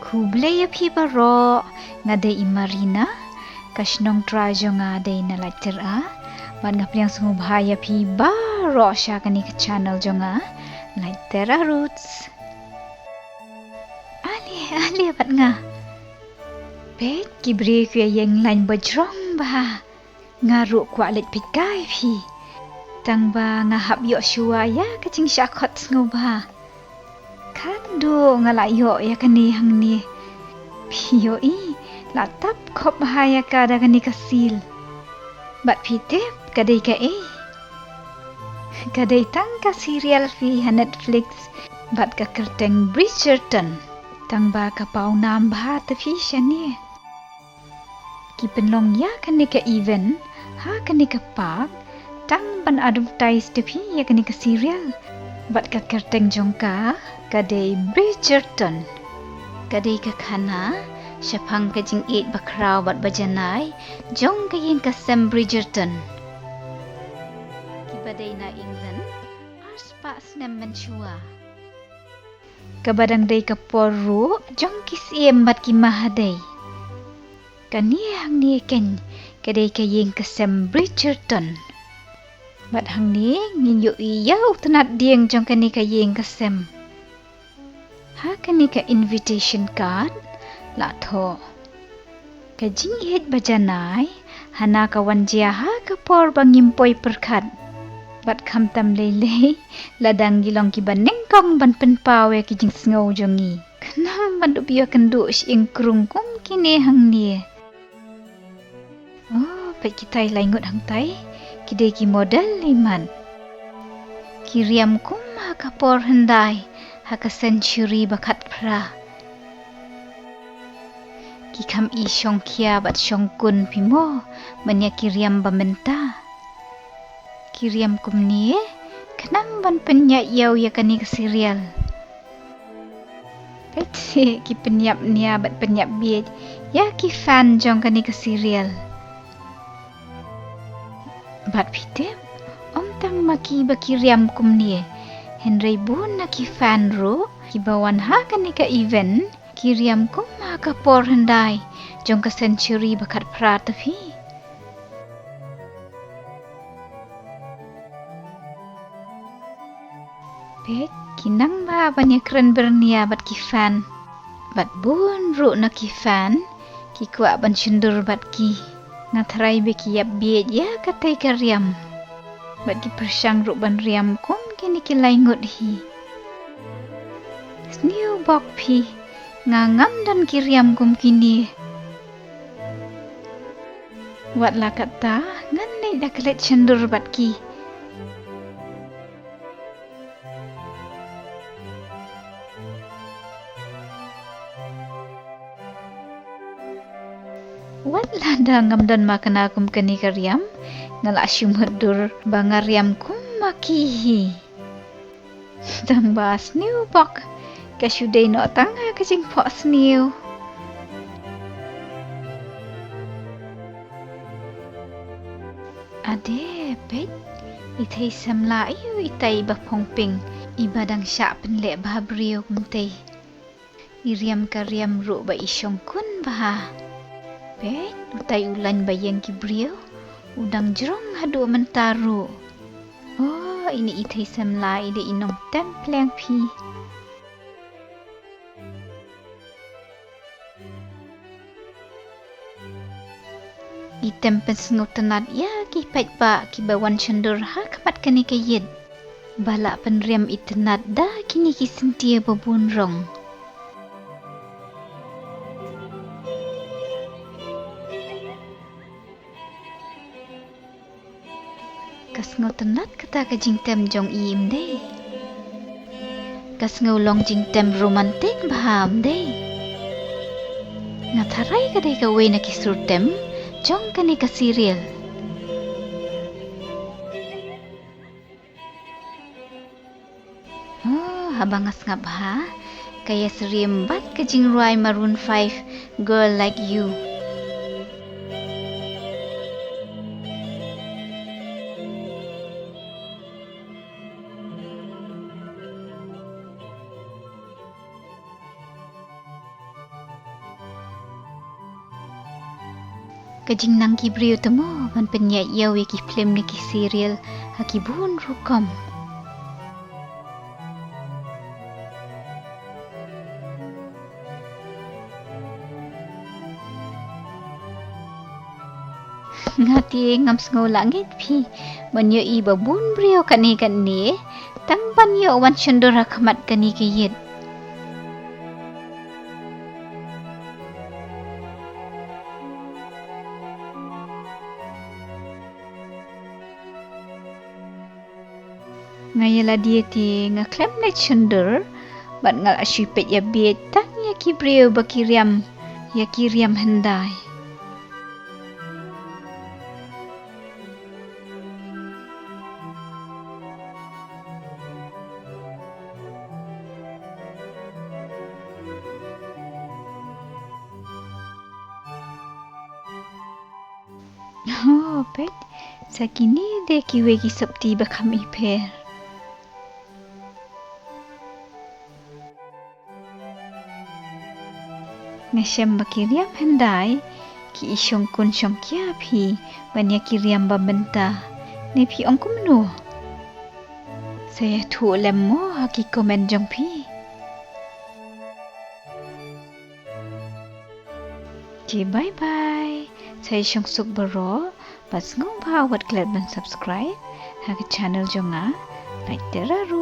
Kublaya pi baro ngade imarina kashnong trajo ngade na laitera ban ngapriang sungu bahaya pi baro sya kani ke channel jonga laitera roots ali bat nga pet kibri ku yang lain bajrong ba ngaru kwalit pikai pi tang ba ngahap yo shua ya kacing syakot sungu ba Kado ngalayo ya kani hang ni. Piyo i latap kop bahaya kada kani kasil. Bat pitip kadai ka e. Kadai tang ka serial fi Netflix bat ka kerteng Bridgerton. Tang ba ka pau nam bah ta fi shani. Ki penlong ya kani ka event ha kani ka park tang ban advertise ta fi ya kani ka serial. Bat ka kerteng jongka kadai Bridgerton. Kadai ka khana syapang ka jing 8 bakraw bat bajanai jong ka yin ka Sam Bridgerton. Ki badai na England ars pa snem menchua. Kabadang dai ka poru jong ki siem bat ki mahadai. Kani hang ni ken kadai ka yin ka Sam Bridgerton. Bat hang ni nginyo iya utanat dieng jong kani ka yin ka Sam. Ha kani ka invitation card la tho ka jing het bajanai hana ka wanjia ha ka por bangimpoi perkhat bat kham tam lele ladang gilong ki baneng kong ban pen pawe ki jing sngo jongi kanam ban du biya kendu ing krung kum kini hang ni oh pe kitai laingut hang tai kide ki model liman kiriam kum ha ka por hendai haka century bakat pra ki kam i shongkia bat shongkun pimo manya kiriam bamenta kiriam kumni kenang ban penya yau ya kani ke serial petse ki penyap nia bat penyap biet ya ki fan jong kani ke serial bat pite om tang maki bakiriam kumni Henry bun na ki fan ro ki bawan ha kani ka event kiriam kum ha ka por handai jong ka century bakat prat fi pek kinang ba banya kren bernia bat ki fan bat bun ro na ki fan ki kwa ban sundur bat ki ngatrai be ki yap biet ya katai kariam bat ki persang ro ban riam kum kini ki laingut hi sniu bok pi ngangam dan kiriam kum kini wat la kata ngan nei dak let cendur bat ki wat la dangam dan makana kum kini kariam ngala syumur bangariam kum makihi tang bas new bok kasyuday no tanga kasing po sniu ade pet itay samla iu itay bapongping ibadang sya penle bahabriyo kumtay iriam kariam ro ba isyong kun baha pet utay ulan bayang kibriyo udang jerong hadu mentaru oh ini itay samla ide inom templeng pi item pensngutanat ya ki pait ba ki bawan cendur ha kapat kani kayid bala penriam itenat da kini ki sentia babun rong kasngau tenat kata ka jingtem jong iim dei kasngau long jingtem romantik baham dei ngatharai ka dei ka we na kisurtem jong kani ka serial oh habangas ngap ha kaya seriem bat ka jingruai Maroon 5 Girl Like You Kajing nang Gibriu temo ban penyat yaw ki film ni ki serial haki bun rukam. Ngati ngam sngau langit phi banyo I babun brio kani tang banyo wan chendora khamat kani ki yet. Ngayala dia ti ngaklem na chender bat ngal asyipet ya bet tang ya ki brio bakiriam hendai. Oh, pet. Sakini de kiwe ki sabti bakam iper. Ngasem bakiriam hendai ki isyong kun syong kia phi banya kiriam babenta ne phi ong kumno. Saya thu lemmo haki komen jong phi. Okay, bye-bye. Saya syong suk bero. Pas ngong ba wat klat ban subscribe. Haki channel jonga. Like teraru.